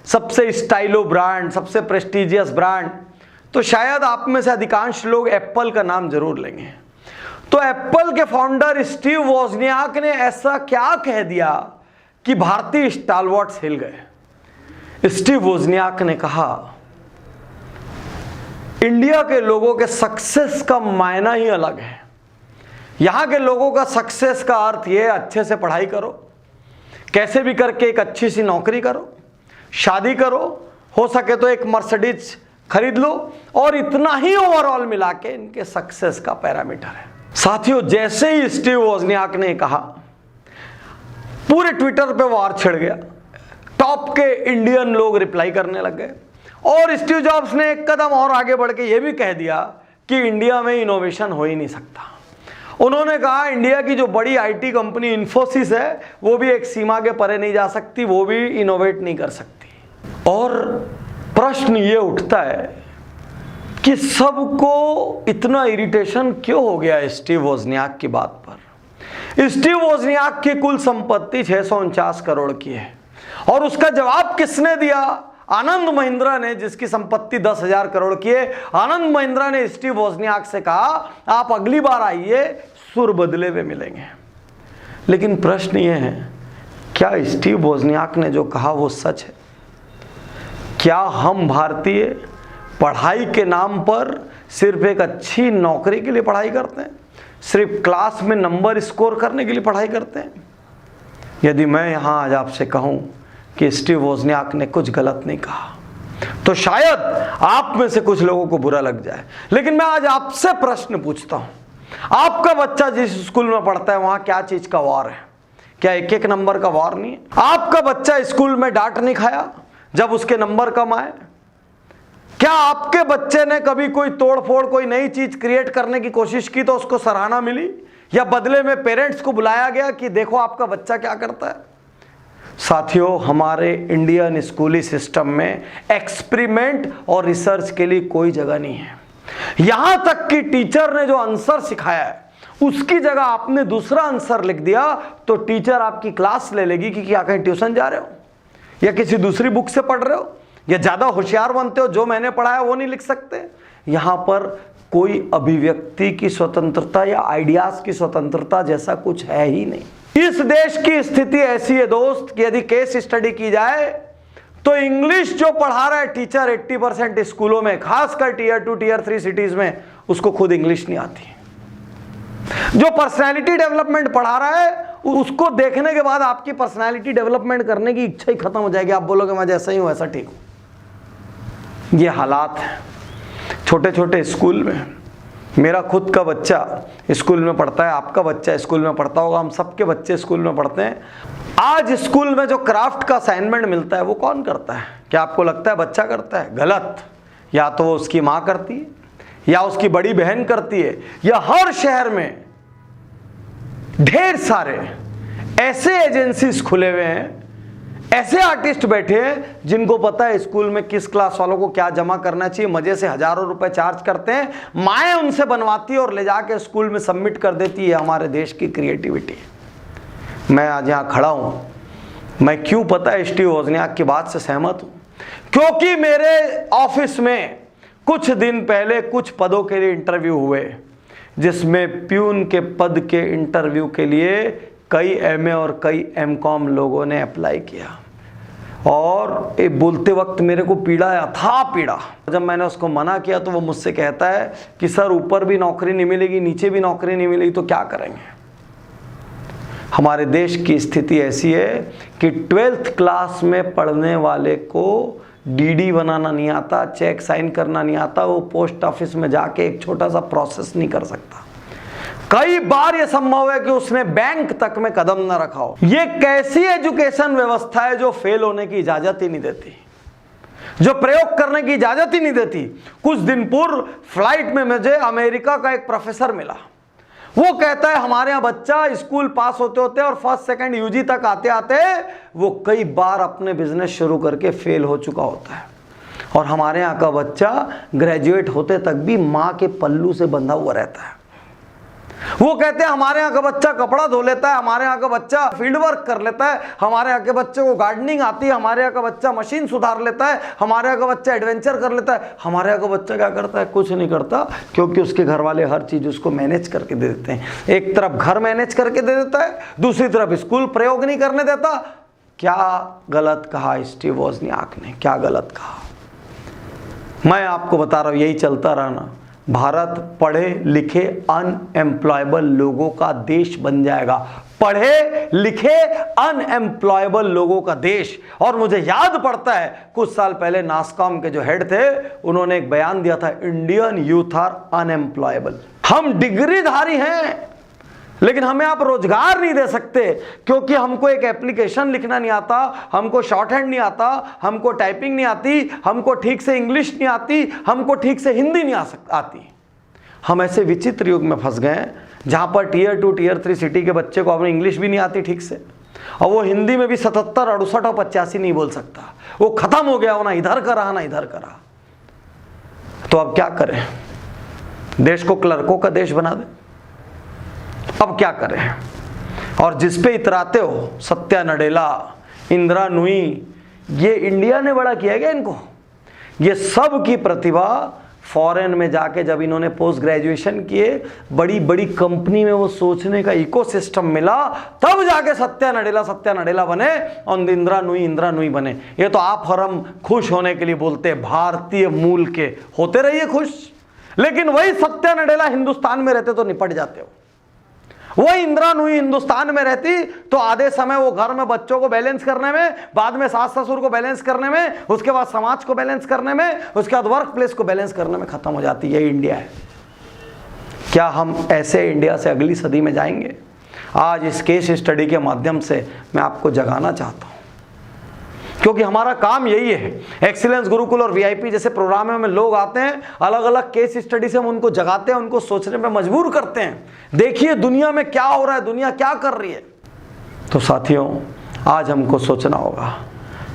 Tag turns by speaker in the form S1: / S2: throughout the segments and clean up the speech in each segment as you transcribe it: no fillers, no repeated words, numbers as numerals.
S1: सबसे स्टाइलो ब्रांड, सबसे prestigious brand, तो शायद आप में से अधिकांश लोग एप्पल का नाम जरूर लेंगे। तो एप्पल के फाउंडर स्टीव वोजनियाक ने ऐसा क्या कह दिया कि भारतीय स्टालवर्ट्स हिल गए। स्टीव वोजनियाक ने कहा, इंडिया के लोगों के सक्सेस का मायना ही अलग है। यहां के लोगों का सक्सेस का अर्थ यह अच्छे से पढ़ाई करो, कैसे भी करके एक अच्छी सी नौकरी करो, शादी करो, हो सके तो एक मर्सिडीज खरीद लो, और इतना ही ओवरऑल मिला के इनके सक्सेस का पैरामीटर है। साथियों, जैसे ही स्टीव वोजनियाक ने कहा, पूरे ट्विटर पे वार छिड़ गया। टॉप के इंडियन लोग रिप्लाई करने लग गए, और स्टीव जॉब्स ने एक कदम और आगे बढ़ के यह भी कह दिया कि इंडिया में इनोवेशन हो ही नहीं सकता। उन्होंने कहा, इंडिया की जो बड़ी आईटी कंपनी इन्फोसिस है वो भी एक सीमा के परे नहीं जा सकती, वो भी इनोवेट नहीं कर सकती। और प्रश्न ये उठता है कि सबको इतना इरिटेशन क्यों हो गया स्टीव वोजनियाक की बात पर। स्टीव वोजनियाक की कुल संपत्ति 649 करोड़ की है, और उसका जवाब किसने दिया? आनंद महिंद्रा ने, जिसकी संपत्ति 10,000 करोड़ की है। आनंद महिंद्रा ने स्टीव वोजनियाक से कहा, आप अगली बार आइए, सुर बदले हुए मिलेंगे। लेकिन प्रश्न यह है, क्या स्टीव वोजनियाक ने जो कहा वो सच है? क्या हम भारतीय पढ़ाई के नाम पर सिर्फ एक अच्छी नौकरी के लिए पढ़ाई करते हैं? सिर्फ क्लास में नंबर स्कोर करने के लिए पढ़ाई करते हैं? यदि मैं यहां आज आपसे कहूं कि स्टीव वोजनियाक ने कुछ गलत नहीं कहा, तो शायद आप में से कुछ लोगों को बुरा लग जाए। लेकिन मैं आज आपसे प्रश्न पूछता हूं, आपका बच्चा जिस स्कूल में पढ़ता है वहां क्या चीज का वार है? क्या एक एक नंबर का वार नहीं है? आपका बच्चा स्कूल में डांट नहीं खाया जब उसके नंबर कम आए? क्या आपके बच्चे ने कभी कोई तोड़फोड़, कोई नई चीज क्रिएट करने की कोशिश की तो उसको सराहना मिली, या बदले में पेरेंट्स को बुलाया गया कि देखो आपका बच्चा क्या करता है? साथियों, हमारे इंडियन स्कूली सिस्टम में एक्सपेरिमेंट और रिसर्च के लिए कोई जगह नहीं है। यहां तक कि टीचर ने जो आंसर सिखाया है उसकी जगह आपने दूसरा आंसर लिख दिया तो टीचर आपकी क्लास ले लेगी कि क्या कहीं ट्यूशन जा रहे हो, या किसी दूसरी बुक से पढ़ रहे हो, या ज्यादा होशियार बनते हो, जो मैंने पढ़ाया वो नहीं लिख सकते। यहां पर कोई अभिव्यक्ति की स्वतंत्रता या आइडियाज की स्वतंत्रता जैसा कुछ है ही नहीं। इस देश की स्थिति ऐसी है दोस्त कि यदि केस स्टडी की जाए तो इंग्लिश जो पढ़ा रहा है टीचर 80% स्कूलों में, खासकर टीयर 2 टीयर 3 सिटीज में, उसको खुद इंग्लिश नहीं आती। जो पर्सनैलिटी डेवलपमेंट पढ़ा रहा है उसको देखने के बाद आपकी पर्सनैलिटी डेवलपमेंट करने की इच्छा ही खत्म हो जाएगी। आप बोलोगे मैं जैसा ही हूं वैसा ठीक हूं। ये हालात है छोटे छोटे स्कूल में। मेरा खुद का बच्चा स्कूल में पढ़ता है, आपका बच्चा स्कूल में पढ़ता होगा, हम सबके बच्चे स्कूल में पढ़ते हैं। आज स्कूल में जो क्राफ्ट का असाइनमेंट मिलता है वो कौन करता है? क्या आपको लगता है बच्चा करता है? गलत। या तो उसकी माँ करती है, या उसकी बड़ी बहन करती है, या हर शहर में ढेर सारे ऐसे एजेंसीज खुले हुए हैं, ऐसे आर्टिस्ट बैठे हैं जिनको पता है स्कूल में किस क्लास वालों को क्या जमा करना चाहिए। मजे से हजारों रुपए चार्ज करते हैं, माएँ उनसे बनवाती है और ले जाके स्कूल में सबमिट कर देती है। हमारे देश की क्रिएटिविटी। मैं आज यहाँ खड़ा हूं, मैं क्यों पता है स्टीव वोजनियाक की बात से सहमत हूं? क्योंकि मेरे ऑफिस में कुछ दिन पहले कुछ पदों के लिए इंटरव्यू हुए, जिसमें प्यून के पद के इंटरव्यू के लिए कई एमए और कई एमकॉम लोगों ने अप्लाई किया। और ये बोलते वक्त मेरे को पीड़ा आया था, पीड़ा। जब मैंने उसको मना किया तो वो मुझसे कहता है कि सर ऊपर भी नौकरी नहीं मिलेगी, नीचे भी नौकरी नहीं मिलेगी, तो क्या करेंगे? हमारे देश की स्थिति ऐसी है कि 12th क्लास में पढ़ने वाले को डीडी बनाना नहीं आता, चेक साइन करना नहीं आता, वो पोस्ट ऑफिस में जाके एक छोटा सा प्रोसेस नहीं कर सकता। कई बार यह संभव है कि उसने बैंक तक में कदम न रखा हो। ये कैसी एजुकेशन व्यवस्था है जो फेल होने की इजाजत ही नहीं देती, जो प्रयोग करने की इजाजत ही नहीं देती। कुछ दिन पूर्व फ्लाइट में मुझे अमेरिका का एक प्रोफेसर मिला। वो कहता है हमारे यहाँ बच्चा स्कूल पास होते होते और फर्स्ट सेकंड यूजी तक आते आते वो कई बार अपने बिजनेस शुरू करके फेल हो चुका होता है, और हमारे यहाँ का बच्चा ग्रेजुएट होते तक भी माँ के पल्लू से बंधा हुआ रहता है। वो कहते हैं हमारे यहाँ का बच्चा कपड़ा धो लेता है, हमारे यहाँ का बच्चा फील्ड वर्क कर लेता है, हमारे यहाँ के बच्चे को गार्डनिंग आती है, हमारे यहाँ का बच्चा मशीन सुधार लेता है, हमारे यहाँ का बच्चा एडवेंचर कर लेता है। हमारे यहाँ का बच्चा क्या करता है? कुछ नहीं करता, क्योंकि उसके घर वाले हर चीज उसको मैनेज करके दे देते हैं। एक तरफ घर मैनेज करके दे देता है, दूसरी तरफ स्कूल प्रयोग नहीं करने देता। क्या गलत कहा स्टीव वोज़नियाक ने, क्या गलत कहा? मैं आपको बता रहा हूं, यही चलता रहना, भारत पढ़े लिखे अनएम्प्लॉयबल लोगों का देश बन जाएगा। पढ़े लिखे अनएम्प्लॉयबल लोगों का देश। और मुझे याद पड़ता है कुछ साल पहले नासकॉम के जो हेड थे, उन्होंने एक बयान दिया था, इंडियन यूथ आर अनएम्प्लॉयबल। हम डिग्रीधारी हैं लेकिन हमें आप रोजगार नहीं दे सकते, क्योंकि हमको एक एप्लीकेशन लिखना नहीं आता, हमको शॉर्ट हैंड नहीं आता, हमको टाइपिंग नहीं आती, हमको ठीक से इंग्लिश नहीं आती, हमको ठीक से हिंदी नहीं आती। हम ऐसे विचित्र युग में फंस गए हैं जहां पर टियर 2 टियर 3 सिटी के बच्चे को अपनी इंग्लिश भी नहीं आती ठीक से, और वो हिंदी में भी 77, 68 और 85 नहीं बोल सकता। वो खत्म हो गया, हो ना इधर का रहा ना इधर का रहा। तो अब क्या करें? देश को क्लर्कों का देश बना दे? अब क्या करें? और जिस पे इतराते हो, सत्या नडेला, इंदिरा नूई, ये इंडिया ने बड़ा किया गया इनको। ये सब की प्रतिभा फॉरेन में जाके जब इन्होंने पोस्ट ग्रेजुएशन किए, बड़ी बड़ी कंपनी में वो सोचने का इकोसिस्टम मिला, तब जाके सत्या नडेला बने और इंदिरा नूई बने। ये तो आप और हम खुश होने के लिए बोलते हैं, भारतीय मूल के होते रहिए खुश, लेकिन वही सत्या नडेला हिंदुस्तान में रहते तो निपट जाते हो। वही इंदिरा नूई हिंदुस्तान में रहती तो आधे समय वो घर में बच्चों को बैलेंस करने में, बाद में सास ससुर को बैलेंस करने में, उसके बाद समाज को बैलेंस करने में, उसके बाद वर्क प्लेस को बैलेंस करने में खत्म हो जाती। यही इंडिया है। क्या हम ऐसे इंडिया से अगली सदी में जाएंगे? आज इस केस स्टडी के माध्यम से मैं आपको जगाना चाहता हूं, क्योंकि हमारा काम यही है। एक्सीलेंस गुरुकुल और वीआईपी जैसे प्रोग्रामों में लोग आते हैं, अलग अलग केस स्टडी से हम उनको जगाते हैं, उनको सोचने पे मजबूर करते हैं। देखिए दुनिया में क्या हो रहा है, दुनिया क्या कर रही है। तो साथियों, आज हमको सोचना होगा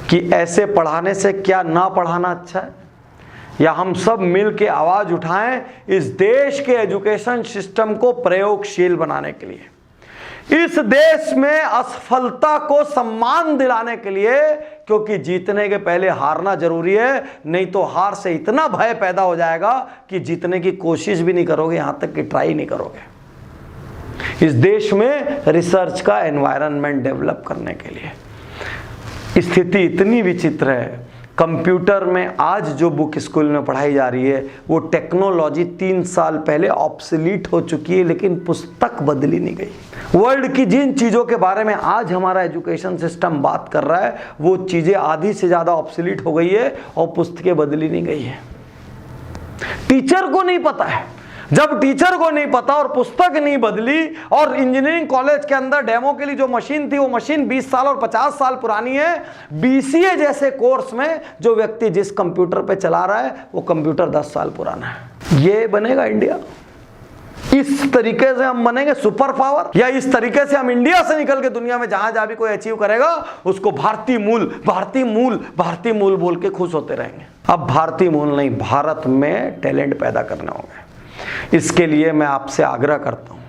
S1: कि ऐसे पढ़ाने से क्या ना पढ़ाना अच्छा है, या हम सब मिल के आवाज उठाएं इस देश के एजुकेशन सिस्टम को प्रयोगशील बनाने के लिए, इस देश में असफलता को सम्मान दिलाने के लिए, क्योंकि जीतने के पहले हारना जरूरी है, नहीं तो हार से इतना भय पैदा हो जाएगा कि जीतने की कोशिश भी नहीं करोगे, यहां तक कि ट्राई नहीं करोगे। इस देश में रिसर्च का एनवायरनमेंट डेवलप करने के लिए स्थिति इतनी विचित्र है। कंप्यूटर में आज जो बुक स्कूल में पढ़ाई जा रही है, वो टेक्नोलॉजी 3 साल पहले ऑब्सोलीट हो चुकी है, लेकिन पुस्तक बदली नहीं गई। वर्ल्ड की जिन चीज़ों के बारे में आज हमारा एजुकेशन सिस्टम बात कर रहा है, वो चीज़ें आधी से ज़्यादा ऑब्सोलीट हो गई है और पुस्तकें बदली नहीं गई है। टीचर को नहीं पता है। जब टीचर को नहीं पता और पुस्तक नहीं बदली, और इंजीनियरिंग कॉलेज के अंदर डेमो के लिए जो मशीन थी, वो मशीन 20 साल और 50 साल पुरानी है। बीसीए जैसे कोर्स में जो व्यक्ति जिस कंप्यूटर पे चला रहा है, वो कंप्यूटर 10 साल पुराना है। ये बनेगा इंडिया? इस तरीके से हम बनेंगे सुपर पावर, या इस तरीके से हम इंडिया से निकल के दुनिया में जहां जहां भी कोई अचीव करेगा उसको भारतीय मूल बोल के खुश होते रहेंगे? अब भारतीय मूल नहीं, भारत में टैलेंट पैदा करने होंगे। इसके लिए मैं आपसे आग्रह करता हूं,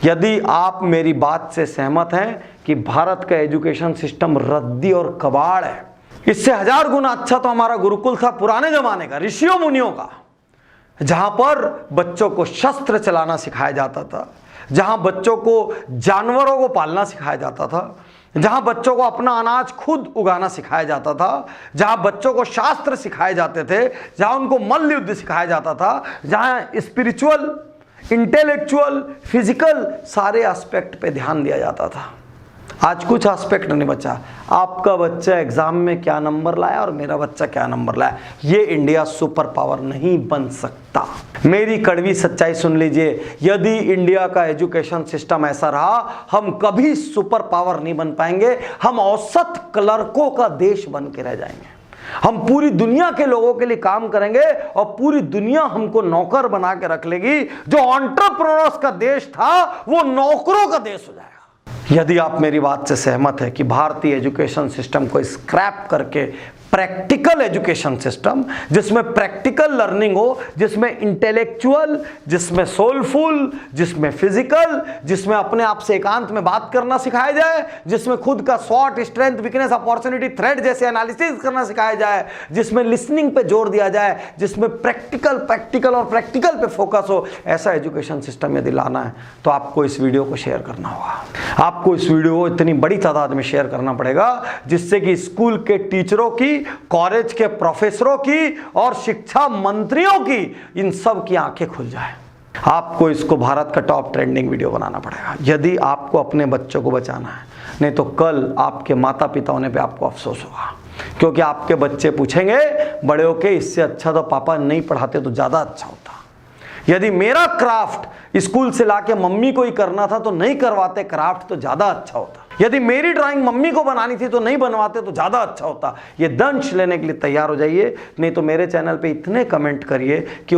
S1: यदि आप मेरी बात से सहमत हैं कि भारत का एजुकेशन सिस्टम रद्दी और कबाड़ है, इससे 1000 गुना अच्छा तो हमारा गुरुकुल था पुराने जमाने का, ऋषियों मुनियों का, जहां पर बच्चों को शस्त्र चलाना सिखाया जाता था, जहां बच्चों को जानवरों को पालना सिखाया जाता था, जहां बच्चों को अपना अनाज खुद उगाना सिखाया जाता था, जहां बच्चों को शास्त्र सिखाए जाते थे, जहां उनको मल्ल युद्ध सिखाया जाता था, जहां स्पिरिचुअल, इंटेलेक्चुअल, फिजिकल सारे एस्पेक्ट पे ध्यान दिया जाता था। आज कुछ एस्पेक्ट नहीं बचा। आपका बच्चा एग्जाम में क्या नंबर लाया और मेरा बच्चा क्या नंबर लाया, ये इंडिया सुपर पावर नहीं बन सकता। मेरी कड़वी सच्चाई सुन लीजिए, यदि इंडिया का एजुकेशन सिस्टम ऐसा रहा, हम कभी सुपर पावर नहीं बन पाएंगे। हम औसत क्लर्कों का देश बन के रह जाएंगे। हम पूरी दुनिया के लोगों के लिए काम करेंगे और पूरी दुनिया हमको नौकर बना के रख लेगी। जो एंटरप्रेन्योर्स का देश था, वो नौकरों का देश हो जाएगा। यदि आप मेरी बात से सहमत है कि भारतीय एजुकेशन सिस्टम को स्क्रैप करके प्रैक्टिकल एजुकेशन सिस्टम, जिसमें प्रैक्टिकल लर्निंग हो, जिसमें इंटेलेक्चुअल, जिसमें सोलफुल, जिसमें फिजिकल, जिसमें अपने आप से एकांत में बात करना सिखाया जाए, जिसमें खुद का स्वॉट, स्ट्रेंथ, वीकनेस, अपॉर्चुनिटी, थ्रेट जैसे एनालिसिस करना सिखाया जाए, जिसमें लिसनिंग पे जोर दिया जाए, जिसमें प्रैक्टिकल और प्रैक्टिकल पे फोकस हो, ऐसा एजुकेशन सिस्टम यदि लाना है तो आपको इस वीडियो को शेयर करना होगा। आपको इस वीडियो को इतनी बड़ी तादाद में शेयर करना पड़ेगा जिससे कि स्कूल के टीचरों की, कॉलेज के प्रोफेसरों की और शिक्षा मंत्रियों की, इन सब की आंखें खुल जाए। आपको इसको भारत का टॉप ट्रेंडिंग वीडियो बनाना पड़ेगा यदि आपको अपने बच्चों को बचाना है, नहीं तो कल आपके माता पिता होने पे आपको अफसोस होगा, क्योंकि आपके बच्चे पूछेंगे बड़े होके, इससे अच्छा तो पापा नहीं पढ़ाते तो ज्यादा अच्छा होता। यदि मेरा क्राफ्ट स्कूल से लाके मम्मी को ही करना था तो नहीं करवाते क्राफ्ट, तो ज्यादा अच्छा होता। यदि मेरी ड्राइंग मम्मी को बनानी थी तो नहीं बनवाते तो ज्यादा अच्छा होता। ये दंश लेने के लिए तैयार हो जाइए, नहीं तो मेरे चैनल पे इतने कमेंट करिए कि